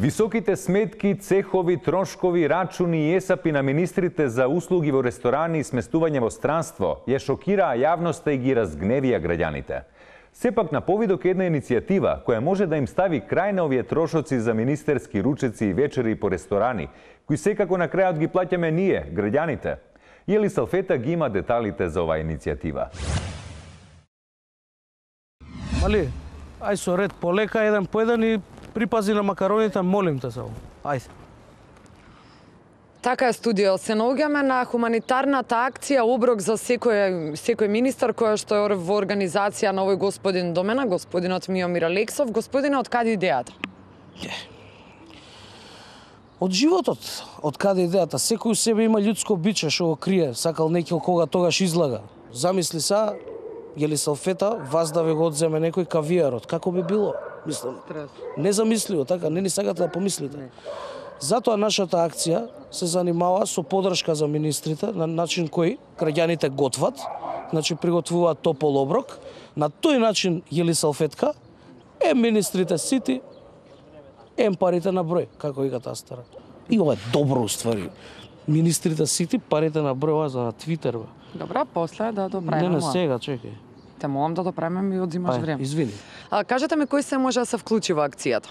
Високите сметки, цехови, трошкови, рачуни и есапи на министрите за услуги во ресторани и сместување во странство ја шокираа јавноста и ги разгневија граѓаните. Сепак на повидок една иницијатива која може да им стави крај на овие трошоци за министерски ручеци и вечери по ресторани, кои секако на крајот ги плаќаме ние, граѓаните. Јели Салфета ги има деталите за оваа иницијатива. Али, ај со ред, полека, еден по еден и припази на макароните, молим те само. Ајде. Така е, студио. Се наоѓаме на хуманитарната акција оброк за секој министар, која што е во организација на овој господин Домена, господинот Миомир Алексов. Господине, од каде идејата? Од животот, од каде идејата? Секој у себе има људско биче што го крие, сакал некој кога тогаш излага. Замисли са, јели Салфета, вас да ви го одземе некој кавијарот, како би било? Мислам, незамисливо, така, не ни сакате да помислите. Затоа нашата акција се занимава со подршка за министрите на начин кој граѓаните готват, значи приготвуваат топол оброк. На тој начин јели Салфетка, министрите сити, парите на број, како вика таа стара. И ова е добро уствари. Министрите сити, парите на број, ова за на Твитер. Добра, после да доправиме. Не, сега, чекај. Те молам да доправиме и одзимаш време. Извини. Кажете ми кој се може да се вклучи во акцијата?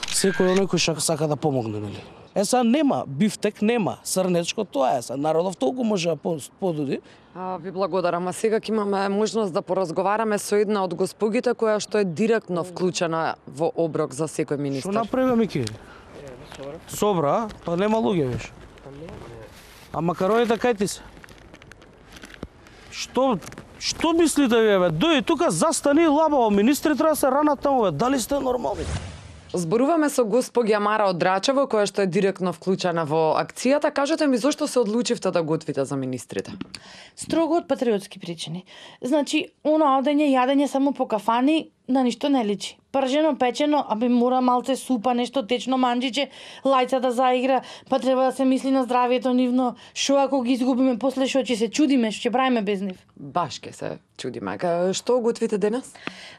Секој оној кој сака да помогне, нели? Сега нема, бифтек нема, срнечко тоа е, сега народов толку може да подуди. Ви благодарам, а сега ќе имаме можност да поразговараме со една од госпогите која што е директно вклучена во оброк за секој министар. Што направиме, Мики? Собра, па нема луѓе виш. А макароните кај ти се? Што мислите вие, бе? Дојди тука, застани лабаво, министри треба да се ранат таму, бе. Дали сте нормални? Зборуваме со госпоѓа Мара од Драчево, која што е директно вклучена во акцијата. Кажете ми зошто се одлучивте да готвите за министрите? Строго од патриотски причини. Значи, оно одење, јадење само по кафани, на ништо не личи. Пржено, печено, аби мора малце супа, нешто течно, манџиче, лајца да заигра, па треба да се мисли на здравието нивно. Шо ако ги изгубиме, после шо ќе се чудиме, што ќе правиме без нив? Баш ке се чудиме. Што готвите денес?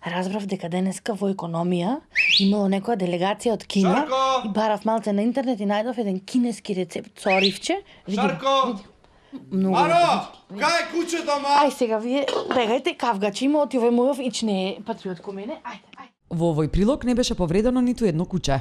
Разбрав дека денеска во економија имало некоја делегација од Кина и барав малце на интернет и најдов еден кинески рецепт цоривче. Шарко! Маро! Кај е кучето, ма? Ај сега вие бегајте, кавгачи има, оти овој мојов ич не е патриот ко мене. Ајде. Во овој прилог не беше повредено ниту едно куче.